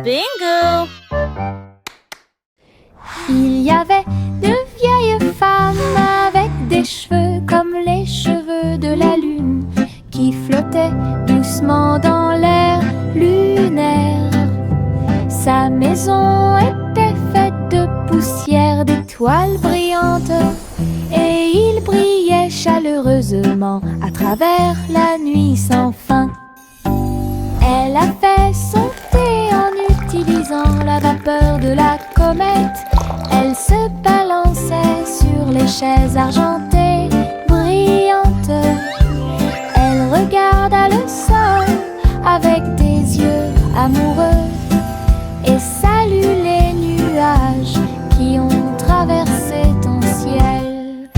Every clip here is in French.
Bingo! Il y avait deux vieilles femmes avec des cheveux comme les cheveux de la lune qui flottaient doucement dans l'air lunaire. Sa maison était faite de poussière, d'étoiles brillantes, et il brillait chaleureusement à travers la nuit sans fin. Elle a fait son thé en utilisant la vapeur de la comète. Elle se balançait sur les chaises argentées brillantes. Elle regarda le sol avec des yeux amoureux et salue les nuages qui ont traversé ton ciel.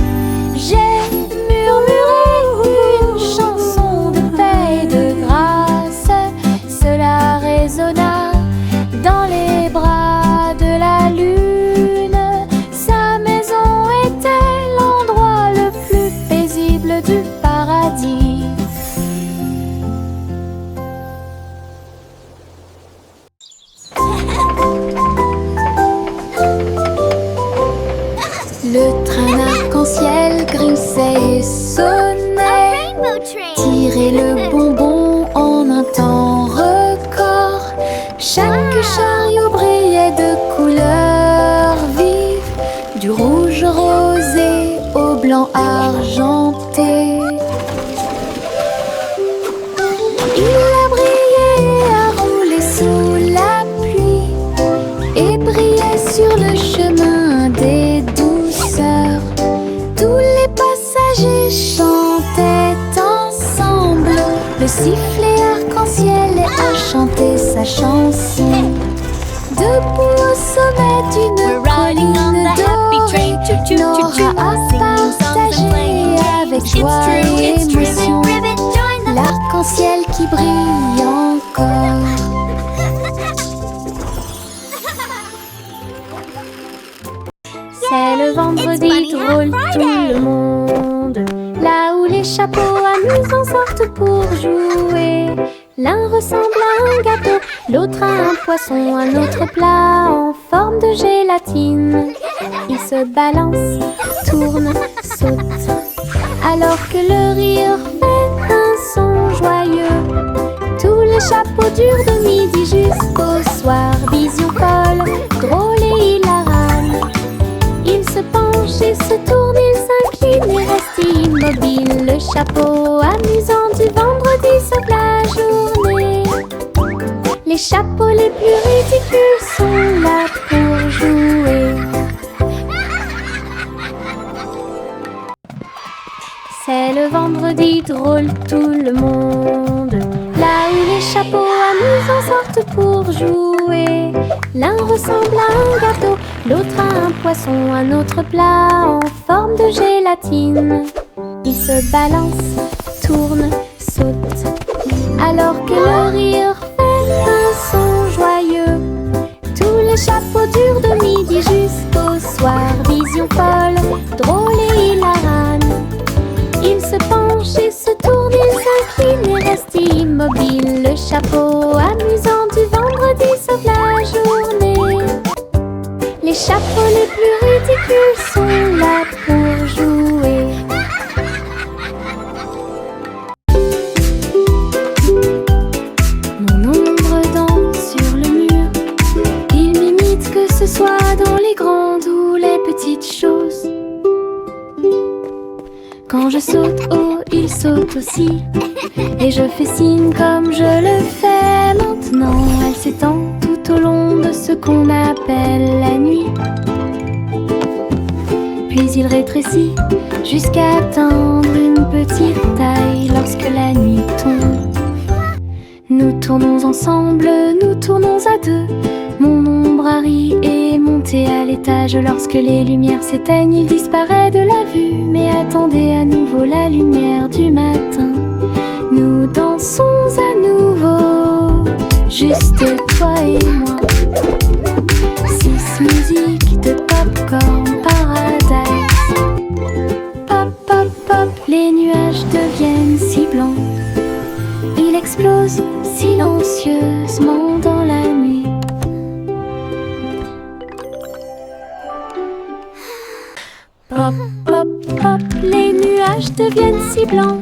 J'ai murmuré une chanson de paix et de grâce. Cela résonna dans les bras de la lune. Sa maison était l'endroit le plus paisible du paradis. Le train arc-en-ciel grinçait et sonnait. Tirer le bonbon en un temps record. Chaque chariot brillait de couleurs vives, du rouge rosé au blanc argenté. Il a brillé, a roulé sous la pluie et brillait sur le chemin des douceurs. Tous les passagers chantaient ensemble le sifflet arc-en-ciel et a chanté sa chanson. Debout au sommet d'une colline dorée, Nora a partagé avec joie et émotion l'arc-en-ciel qui brille encore. C'est le vendredi drôle tout le monde, là où les chapeaux amusants sortent pour jouer. L'un ressemble à un gâteau, l'autre à un poisson, un autre plat en forme de gélatine. Il se balance, tourne, saute, alors que le rire fait un son joyeux. Tous les chapeaux durent de midi jusqu'au soir. Vision folle, drôle et hilarante. Il se penche et se tourne, il s'incline et reste immobile. Le chapeau amusant du vendredi sauve la journée. Les chapeaux les plus ridicules sont là pour jouer. C'est le vendredi drôle tout le monde, là où les chapeaux amusants sortent pour jouer. L'un ressemble à un gâteau, l'autre à un poisson, un autre plat en forme de gélatine. Il se balance, tourne, saute, alors que le rire fait un son joyeux. Tous les chapeaux durent de midi jusqu'au soir. Vision folle, drôle et hilarante. Il se penche et se tourne, il s'incline et reste immobile. Le chapeau amusant du vendredi sauve la journée. Les chapeaux les plus ridicules sont là pour jouer. Mon ombre danse sur le mur. Il m'imite que ce soit dans les grandes ou les petites choses. Quand je saute haut, il saute aussi. Et je fais signe comme je le fais maintenant. Elle s'étend tout au long de ce qu'on appelle la nuit. Puis il rétrécit jusqu'à atteindre une petite taille lorsque la nuit tombe. Nous tournons ensemble, nous tournons à deux. Mon ombre Harry est monté à l'étage. Lorsque les lumières s'éteignent, il disparaît de la vue. Mais attendez à nouveau la lumière du matin. Nous dansons à nouveau, juste toi et moi. 6 musiques de Popcorn Paradise. Pop, pop, pop, les nuages deviennent si blancs. Il explose silencieusement dans la nuit. nuages deviennent si blancs.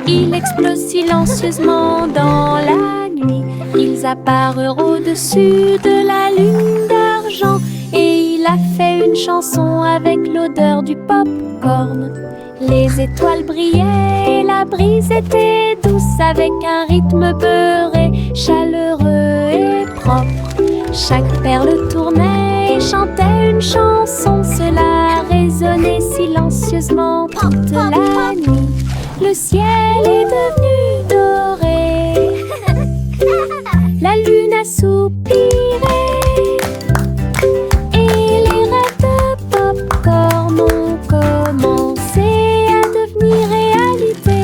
Ils explosent silencieusement dans la nuit. Ils apparurent au-dessus de la lune d'argent. Et il a fait une chanson avec l'odeur du pop-corn. Les étoiles brillaient et la brise était douce, avec un rythme beurré, chaleureux et propre. Chaque perle tournait et chantait une chanson. Cela résonnait silencieusement toute la nuit. Le ciel est devenu doré. La lune a soupiré. Et les rêves de pop-corn ont commencé à devenir réalité.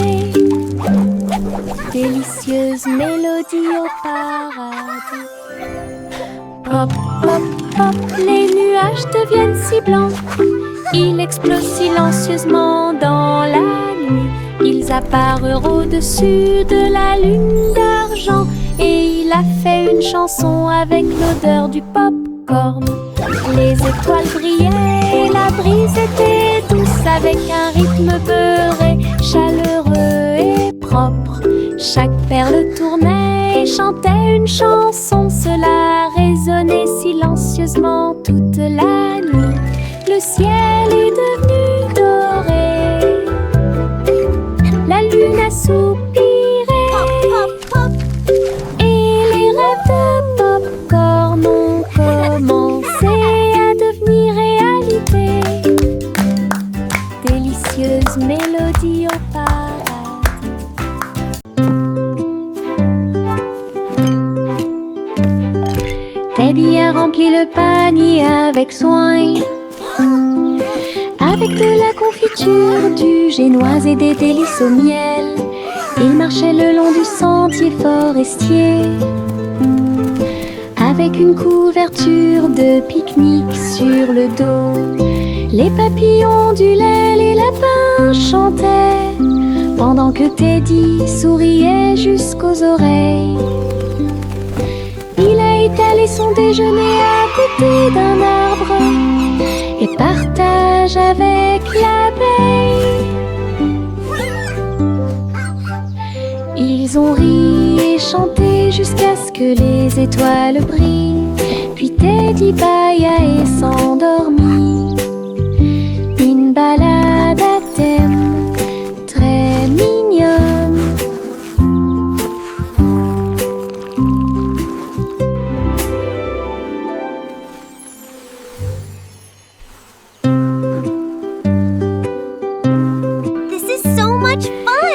Délicieuse mélodie au paradis. Pop, pop, pop, les nuages deviennent si blancs. Ils explosent silencieusement dans la nuit. Ils apparurent au-dessus de la lune d'argent. Et il a fait une chanson avec l'odeur du pop-corn. Les étoiles brillaient et la brise était douce, avec un rythme beurré, chaleureux et propre. Chaque perle tournait et chantait une chanson. Cela résonnait silencieusement toute la nuit. Le ciel est devenu doré. La lune a soupiré. Et les rêves de pop-corn ont commencé à devenir réalité. Délicieuse mélodie au paradis. Teddy a rempli le panier avec soin, avec de la confiture, du génoise et des délices au miel. Il marchait le long du sentier forestier, avec une couverture de pique-nique sur le dos. Les papillons ondulaient, les lapins chantaient, pendant que Teddy souriait jusqu'aux oreilles. Il a étalé son déjeuner à côté d'un arbre et partage avec l'abeille. Ils ont ri et chanté jusqu'à ce que les étoiles brillent. Puis Teddy bâilla et s'endormit. Une balade à thème très mignonne.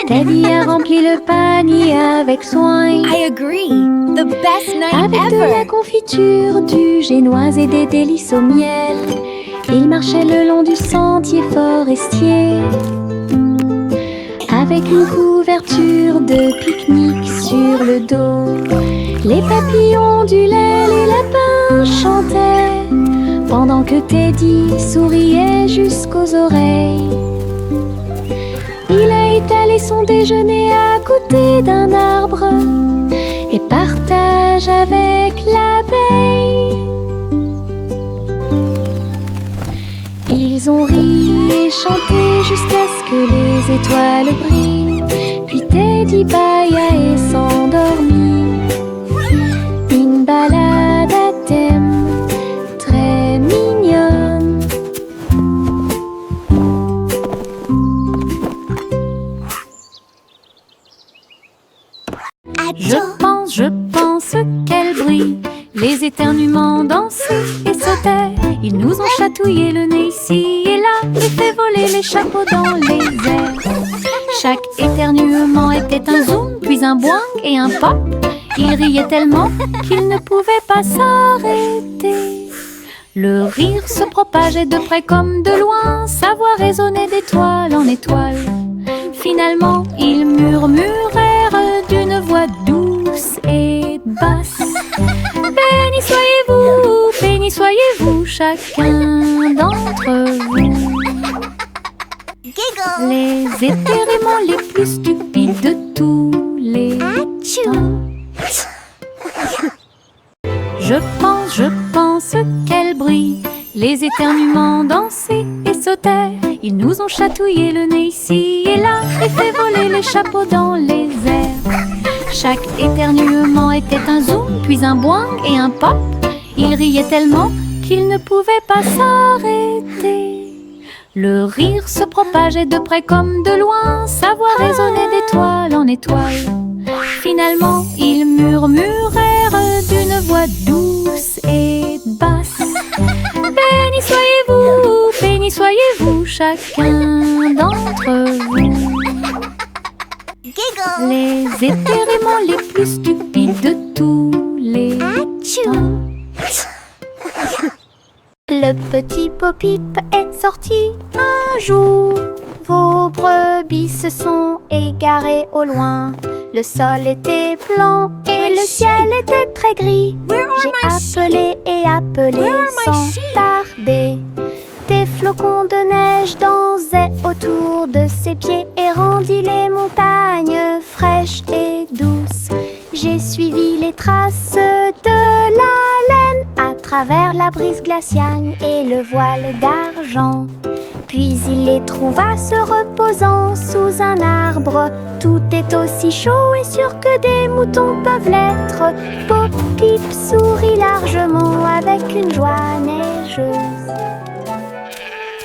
Teddy a rempli le panier avec soin. I agree. The best night Avec ever. de la confiture, du génoise et des délices au miel. Il marchait le long du sentier forestier, avec une couverture de pique-nique sur le dos. Les papillons ondulaient, les lapins chantaient, pendant que Teddy souriait jusqu'aux oreilles. Il a étalé son déjeuner à côté d'un arbre et partage avec l'abeille. Ils ont ri et chanté jusqu'à ce que les étoiles brillent. Puis Teddy bâilla et s'endormit. Une balade à thème très mignonne. Je pense qu'elle brille. Les éternuements dansaient et sautaient. Ils nous ont chatouillé le nez ici et là, et fait voler les chapeaux dans les airs. Chaque éternuement était un zoom, puis un boing et un pop. Ils riaient tellement qu'ils ne pouvaient pas s'arrêter. Le rire se propageait de près comme de loin, sa voix résonnait d'étoile en étoile. Finalement, ils murmurèrent d'une voix douce et basse. Béni soyez-vous, chacun d'entre vous. Giggle. Les éternuements les plus stupides de tous les temps. Je pense qu'elle brille. Les éternuements dansaient et sautaient. Ils nous ont chatouillé le nez ici et là et fait voler les chapeaux dans les airs. Chaque éternuement était un zoom, puis un boing et un pop. Ils riaient tellement qu'ils ne pouvaient pas s'arrêter. Le rire se propageait de près comme de loin, sa voix résonnait d'étoile en étoile. Finalement, ils murmurèrent d'une voix douce et basse. Béni soyez-vous, chacun d'entre vous. Giggle. Les éternuements les plus stupides de tous les temps. Le petit Bo-Peep est sorti un jour. Vos brebis se sont égarées au loin. Le sol était blanc et le ciel était très gris. J'ai appelé et appelé sans tarder. Des flocons de neige dansaient autour de ses pieds et rendit les montagnes fraîches et douces. J'ai suivi les traces de la laine à travers la brise glaciale et le voile d'argent. Puis il les trouva se reposant sous un arbre. Tout est aussi chaud et sûr que des moutons peuvent l'être. Bo-Peep sourit largement avec une joie neigeuse.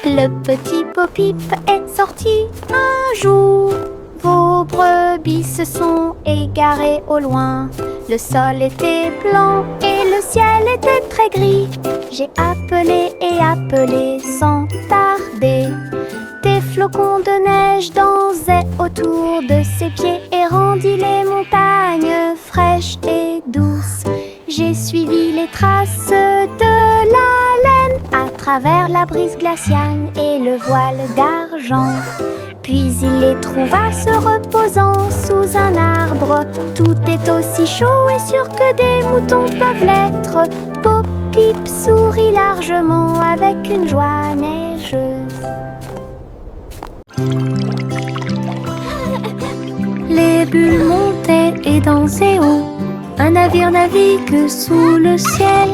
Le petit Bo-Peep est sorti un jour. Vos brebis se sont égarées au loin. Le sol était blanc et le ciel était très gris. J'ai appelé et appelé sans tarder. Des flocons de neige dansaient autour de ses pieds et rendit les montagnes fraîches et douces. J'ai suivi les traces de la laine à travers la brise glaciale et le voile d'argent. Puis il les trouva se reposant sous un arbre. Tout est aussi chaud et sûr que des moutons peuvent l'être. Bo-Peep sourit largement avec une joie neigeuse. Les bulles montaient et dansaient haut. Un navire navigue sous le ciel.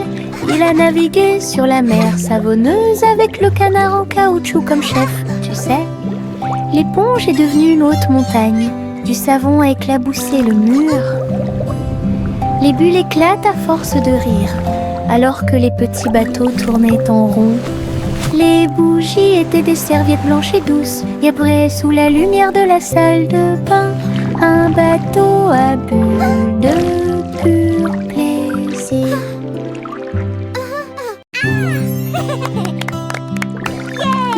Il a navigué sur la mer savonneuse avec le canard en caoutchouc comme chef, tu sais. L'éponge est devenue une haute montagne. Du savon a éclaboussé le mur. Les bulles éclatent à force de rire, alors que les petits bateaux tournaient en rond. Les bougies étaient des serviettes blanches et douces, et brillaient sous la lumière de la salle de bain. Un bateau à bulles de pur plaisir.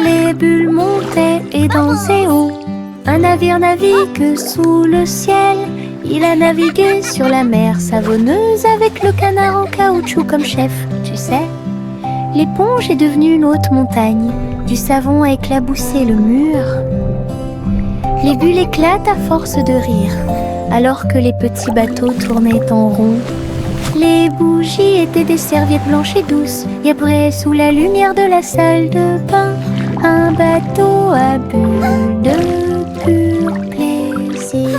Les bulles montaient et dansaient haut. Un navire navigue sous le ciel. Il a navigué sur la mer savonneuse avec le canard en caoutchouc comme chef, tu sais. L'éponge est devenue une haute montagne. Du savon a éclaboussé le mur. Les bulles éclatent à force de rire, alors que les petits bateaux tournaient en rond. Les bougies étaient des serviettes blanches et douces, et brillaient sous la lumière de la salle de bain. Un bateau à bulles de pur plaisir.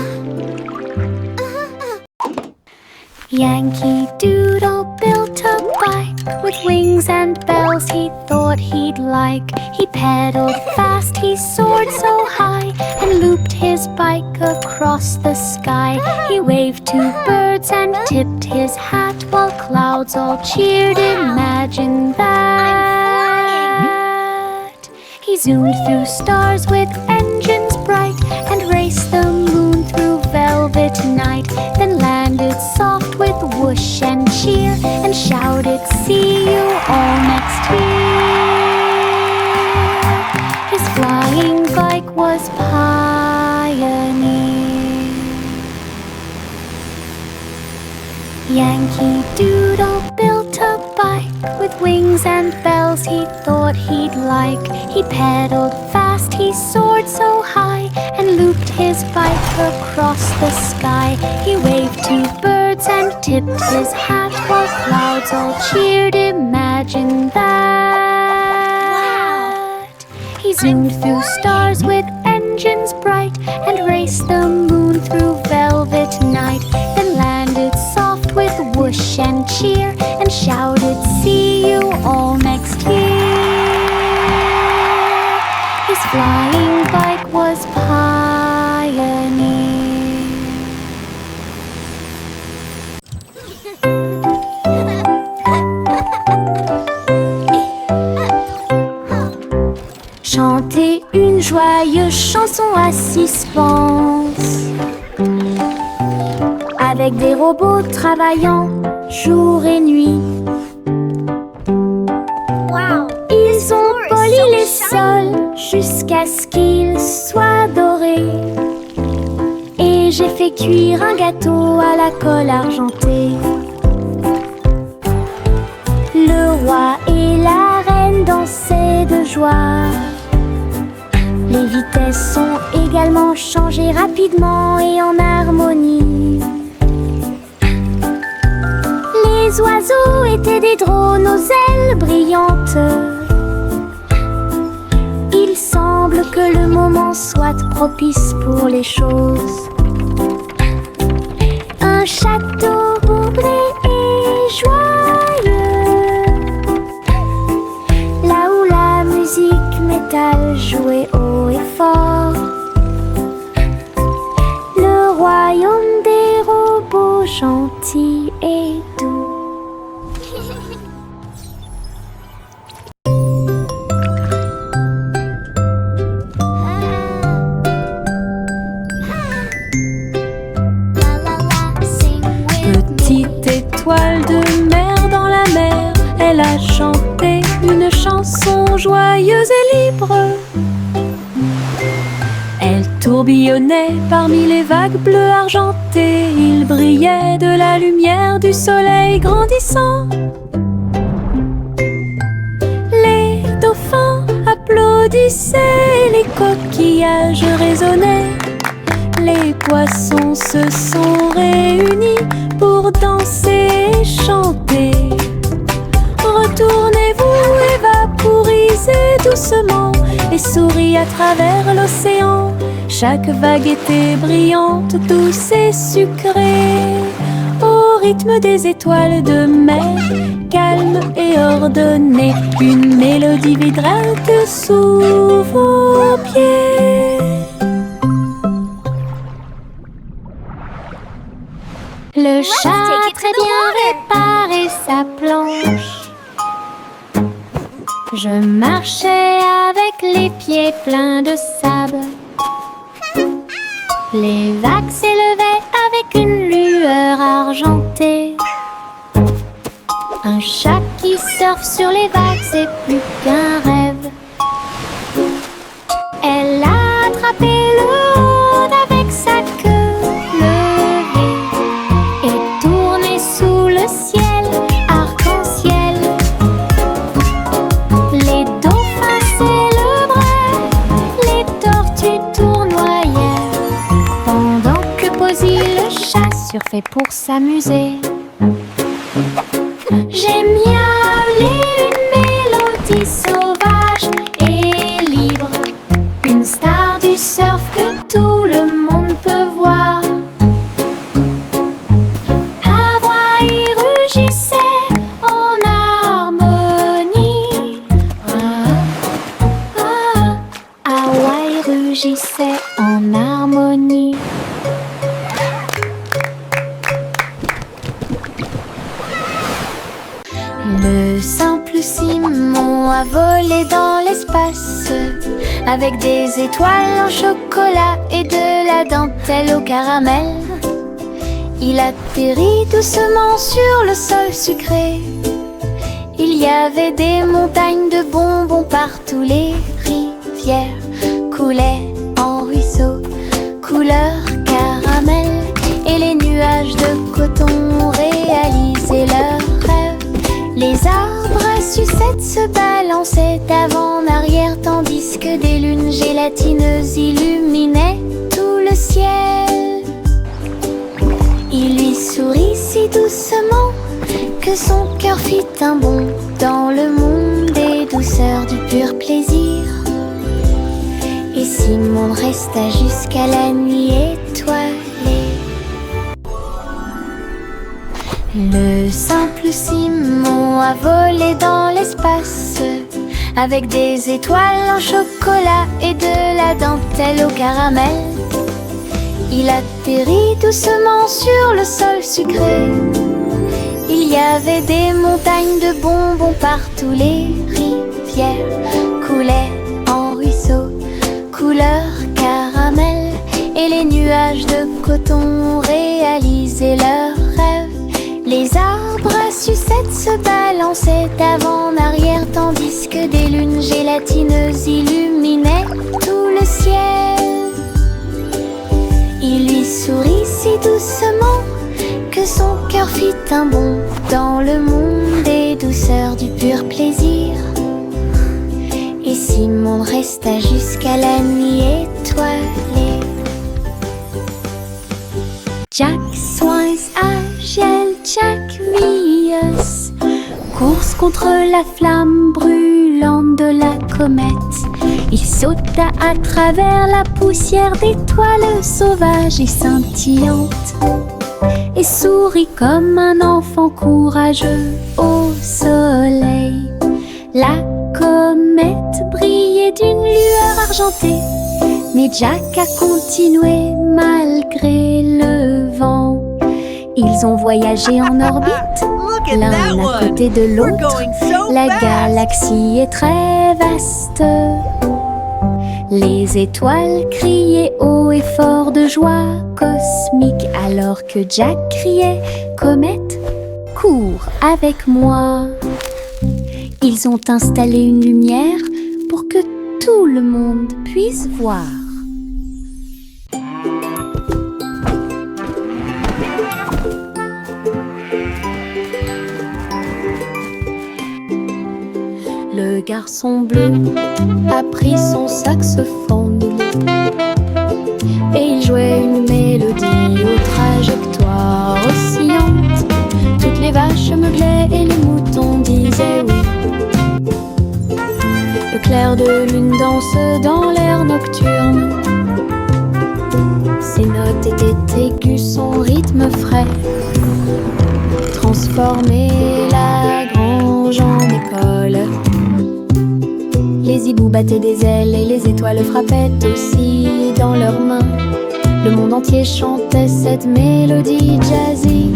Yankee Doodle built a bike with wings and bells he thought he'd like. He pedaled fast, he soared so high, and looped his bike across the sky. He waved to birds and tipped his hat while clouds all cheered. Imagine that. He zoomed through stars with engines bright and raced the moon through velvet night. Then landed soft with whoosh and cheer and shouted, "See you all next year." His flying bike was Pioneer. Yankee Doodle built a bike with wings and bells he thought he'd like. He pedaled fast, he soared so high, and looped his bike across the sky. He waved to birds and tipped his hat while clouds all cheered. Imagine that. He zoomed through stars with engines bright and raced the moon through velvet night. Then landed soft with whoosh and cheer and shouted, "See you all next year." His à suspense. Avec des robots travaillant jour et nuit. Ils ont poli les sols jusqu'à ce qu'ils soient dorés. Et j'ai fait cuire un gâteau à la colle argentée. Le roi et la reine dansaient de joie. Les vitesses sont également changées rapidement et en harmonie. Les oiseaux étaient des drones aux ailes brillantes. Il semble que le moment soit propice pour les choses. Un château comblé et joyeux, là où la musique métal jouait haut et fort. Le royaume des robots gentils et doux. Petite étoile de mer dans la mer, elle a chanté une chanson joyeuse et libre. Elle tourbillonnait parmi les vagues bleues argentées. Il brillait de la lumière du soleil grandissant. Les dauphins applaudissaient, les coquillages résonnaient. Les poissons se sont réunis pour danser et chanter. Retournez-vous et vaporisez doucement et souris à travers l'océan. Chaque vague était brillante, douce et sucrée, au rythme des étoiles de mer, calme et ordonnée. Une mélodie vibrante sous vos pieds. Le chat a très bien réparé sa planche. Je marchais avec les pieds pleins de sable. Les vagues s'élevaient avec une lueur argentée. Un chat qui surfe sur les vagues, c'est plus qu'un rêve. Elle a attrapé le rôde avec sa queue levée et tourné sous le ciel arc-en-ciel. Les dauphins célébraient, les tortues tournoyaient, pendant que Posy le chat surfait pour s'amuser. J'aime miauler une mélodie sauvage et libre, une star du surf que tout le monde peut voir. Hawaï rugissait en harmonie. Hawaï rugissait en harmonie. Le simple Simon a volé dans l'espace avec des étoiles en chocolat et de la dentelle au caramel. Il atterrit doucement sur le sol sucré. Il y avait des montagnes de bonbons partout. Les rivières coulaient en ruisseaux couleur caramel et les nuages de coton réalisaient leurs rêves. Les arbres à sucettes se balançaient d'avant en arrière, tandis que des lunes gélatineuses illuminaient tout le ciel. Il lui sourit si doucement que son cœur fit un bond dans le monde des douceurs du pur plaisir. Et Simon resta jusqu'à la nuit étoilée. Le simple Simon a volé dans l'espace avec des étoiles en chocolat et de la dentelle au caramel. Il atterrit doucement sur le sol sucré. Il y avait des montagnes de bonbons partout. Les rivières coulaient en ruisseaux couleur caramel et les nuages de coton ont réalisé leurs rêves. Les arbres à sucettes se balançaient d'avant en arrière, tandis que des lunes gélatineuses illuminaient tout le ciel. Il lui sourit si doucement que son cœur fit un bond dans le monde des douceurs du pur plaisir. Et Simon resta jusqu'à la nuit étoilée. Jack Swans agile, Jack Mius, course contre la flamme brûlante de la comète. Il sauta à travers la poussière d'étoiles sauvages et scintillantes, et sourit comme un enfant courageux au soleil. La comète brillait d'une lueur argentée, mais Jack a continué malgré le vent. Ils ont voyagé en orbite, l'un à côté de l'autre. La galaxie est très vaste. Les étoiles criaient haut et fort de joie cosmique, alors que Jack criait « Comète, cours avec moi !» Ils ont installé une lumière pour que tout le monde puisse voir. Le garçon bleu a pris son saxophone et il jouait une mélodie aux trajectoires oscillantes. Toutes les vaches meuglaient et les moutons disaient oui. Le clair de lune danse dans l'air nocturne. Ses notes étaient aiguës, son rythme frais transformait la grange en école. Les hiboux battaient des ailes et les étoiles frappaient aussi dans leurs mains. Le monde entier chantait cette mélodie jazzy.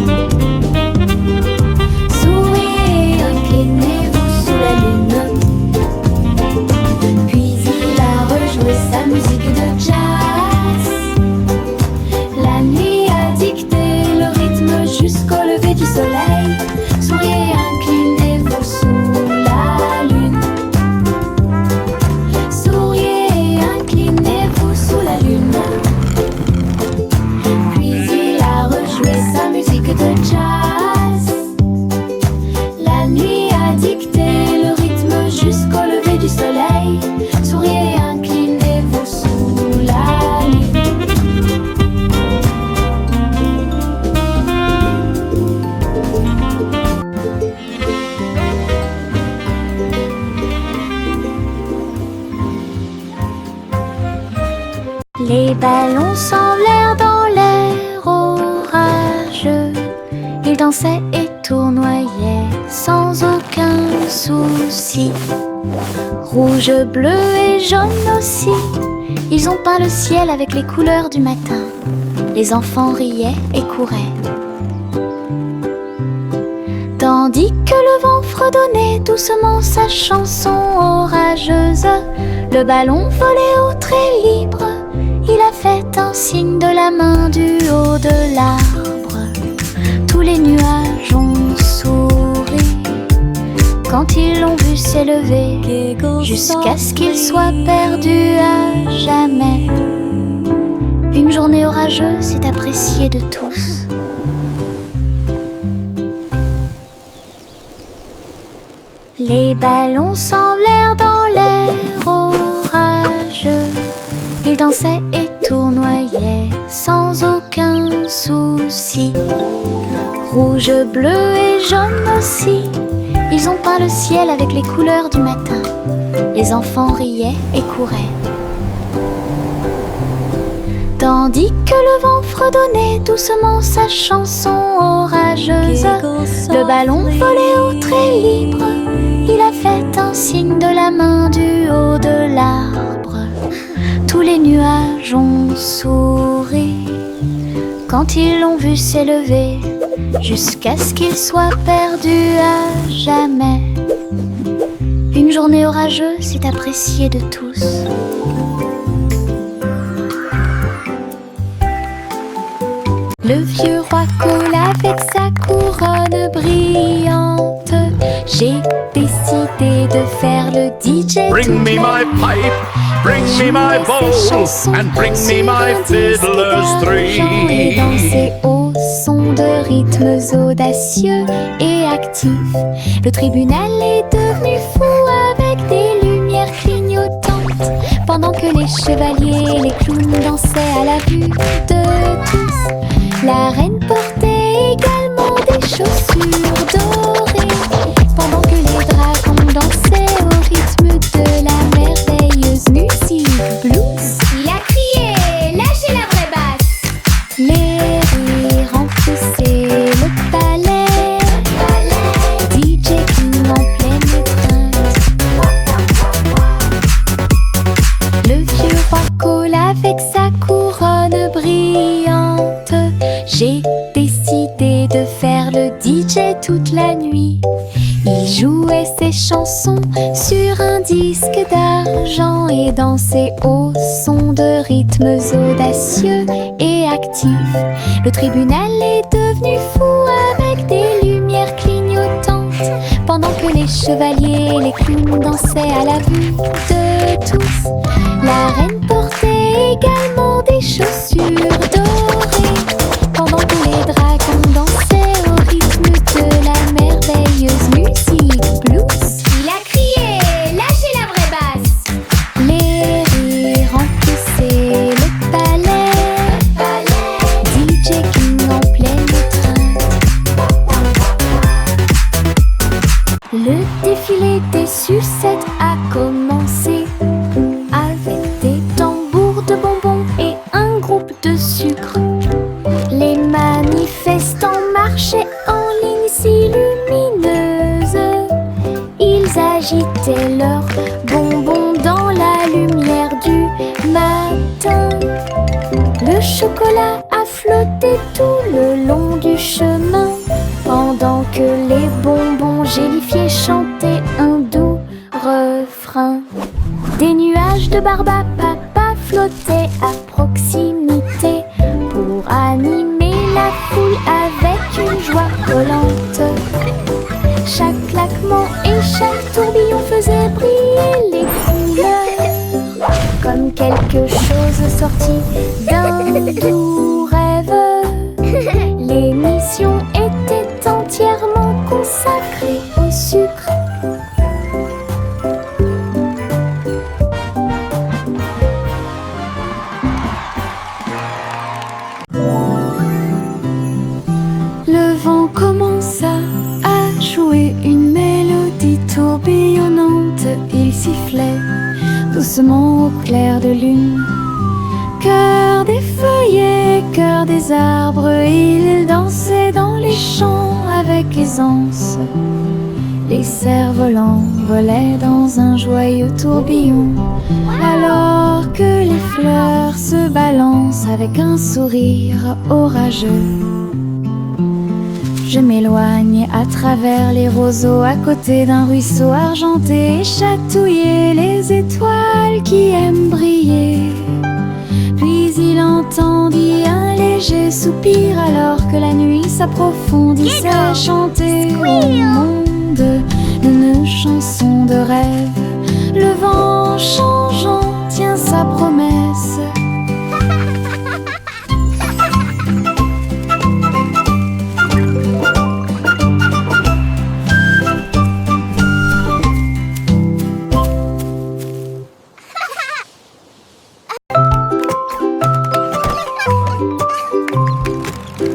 Souriez, inclinez-vous sous la lune. Puis il a rejoué sa musique de jazz. La nuit a dicté le rythme jusqu'au lever du soleil. Souriez, inclinez-vous sous la lune. Souriez, inclinez-vous sous la lune. Puis il a rejoué sa musique de jazz. La nuit a dicté le rythme jusqu'au lever du soleil. Souriez, inclinez-vous sous la lune. Les ballons s'envolèrent dans l'air orageux. Ils dansaient et tournoyaient sans aucun souci. Rouge, bleu et jaune aussi. Ils ont peint le ciel avec les couleurs du matin. Les enfants riaient et couraient. Tandis que le vent fredonnait doucement sa chanson orageuse, le ballon volait au trait libre. Il a fait un signe de la main du haut de l'arbre. Tous les nuages ont souri quand ils l'ont vu s'élever, jusqu'à ce qu'il soit perdu à jamais. Une journée orageuse est appréciée de tous. Les ballons s'envolèrent dans l'air orageux. Ils dansaient et tournoyaient sans aucun souci. Rouge, bleu et jaune aussi. Ils ont peint le ciel avec les couleurs du matin. Les enfants riaient et couraient. Tandis que le vent fredonnait doucement sa chanson orageuse, le ballon volait au trait libre. Il a fait un signe de la main du haut de l'arbre. Tous les nuages ont souri quand ils l'ont vu s'élever, jusqu'à ce qu'il soit perdu à jamais. Une journée orageuse est appréciée de tous. Le vieux roi coule avec sa couronne brillante. J'ai décidé de faire le DJ. Bring me my pipe, bring me my bowl, and bring me my fiddlers three. Et danser au son de rythmes audacieux et actifs. Le tribunal est devenu fou avec des lumières clignotantes, pendant que les chevaliers et les clowns dansaient à la vue de tous. La reine portait également des chaussures dorées, pendant que les dragons dansaient au rythme de la merveilleuse musique blues. Il a crié, lâchez la vraie basse. Les rires remplissaient le palais, DJ King en pleine étreinte. Le vieux roi coule avec sa couronne brillante. J'ai décidé de faire le DJ toute la nuit. Il jouait ses chansons sur un disque d'argent et dansait au son de rythmes audacieux et actifs. Le tribunal est devenu fou avec des lumières clignotantes, pendant que les chevaliers et les clowns dansaient à la vue de tous. La reine portait également des chaussures dorées, pendant que les dragons dansaient au rythme de la merveilleuse musique blues. Il a crié, lâchez la vraie basse. Les rires remplissaient le palais, DJ King en pleine étreinte. Le défilé des sucettes a commencé, avec des tambours de bonbons et un groupe de sucre. Les manifestants marchaient en ligne si lumineuse. Ils agitaient leurs bonbons dans la lumière du matin. Le chocolat a flotté tout le long du chemin, pendant que les bonbons gélifiés chantaient un doux refrain. Des nuages de barbe à papa flottaient à proximité pour animer la foule avec une joie collante. Chaque claquement et chaque tourbillon faisait briller les couleurs, comme quelque chose sorti d'un doux rêve. L'émission était entièrement consacrée au sucre. Le vent commença à jouer une mélodie tourbillonnante. Il sifflait doucement au clair de lune. Cœur des feuillets, cœur des arbres, il dansait dans les champs avec aisance. Les cerfs-volants volaient dans un joyeux tourbillon, alors que les fleurs se balancent avec un sourire orageux. Je m'éloigne à travers les roseaux, à côté d'un ruisseau argenté, et chatouiller les étoiles qui aiment briller. Puis il entendit un léger soupir, alors que la nuit s'approfondissait, chanter au monde une chanson de rêve. Le vent changeant tient sa promesse.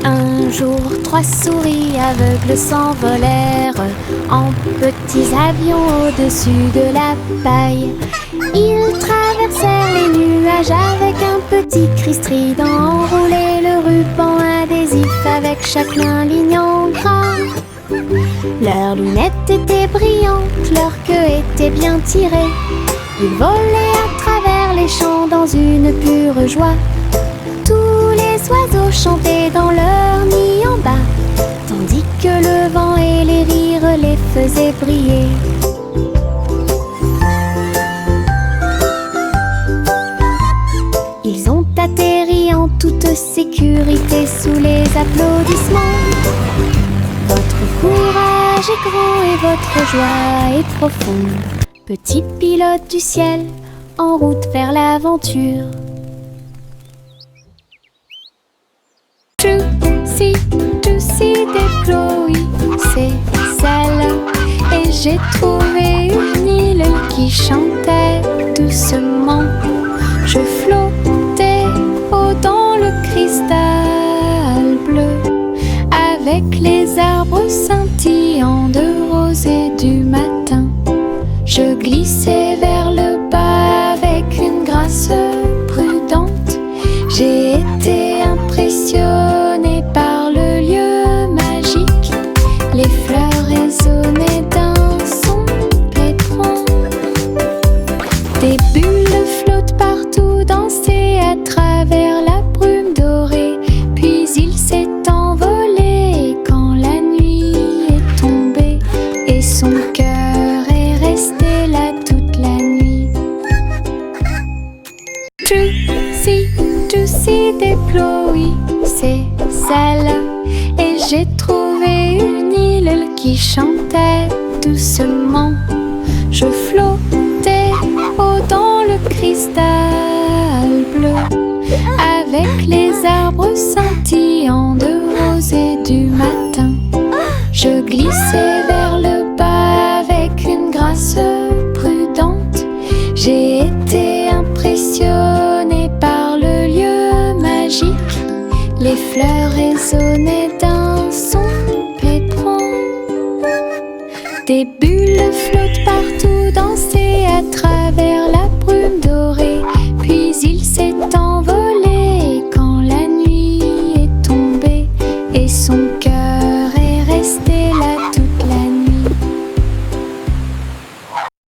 Un jour, 3 souris aveugles s'envolèrent en petits avions au-dessus de la paille. Ils traversèrent les nuages avec un petit cri strident, enroulé le ruban adhésif avec chaque main ligne en gras. Leurs lunettes étaient brillantes, leur queue était bien tirée. Ils volaient à travers les champs dans une pure joie. Tous les oiseaux chantaient dans leur nid en bas, tandis que le vent et les rires les faisaient briller. Ils ont atterri en toute sécurité sécurité sous les applaudissements. Votre courage est grand et votre joie est profonde. Petit pilote du ciel, en route vers l'aventure. Juicy des Chloé, c'est celle. Et j'ai trouvé une île qui chantait doucement. Je flottais haut dans le cristal bleu, avec les arbres scintillants de rosée du matin. Je glissais vers le bas avec une grâce prudente. J'ai été impressionnée par le lieu magique. Les fleurs résonnaient d'un son pétrant. Des bulles flottent partout, dansaient à travers la brume dorée. Puis il s'est envolé quand la nuit est tombée. Et son cœur est resté là toute la nuit. Juicy des Chloé, c'est celle. Et j'ai trouvé une île qui chantait doucement. Je flottais haut dans le cristal bleu, avec les arbres scintillants de rosée du matin. Je glissais vers le bas avec une grâce prudente. J'ai été impressionnée par le lieu magique. Les fleurs résonnaient d'un son pétrant. Des bulles flottent partout, dansaient à travers la brume dorée. Puis il s'est envolé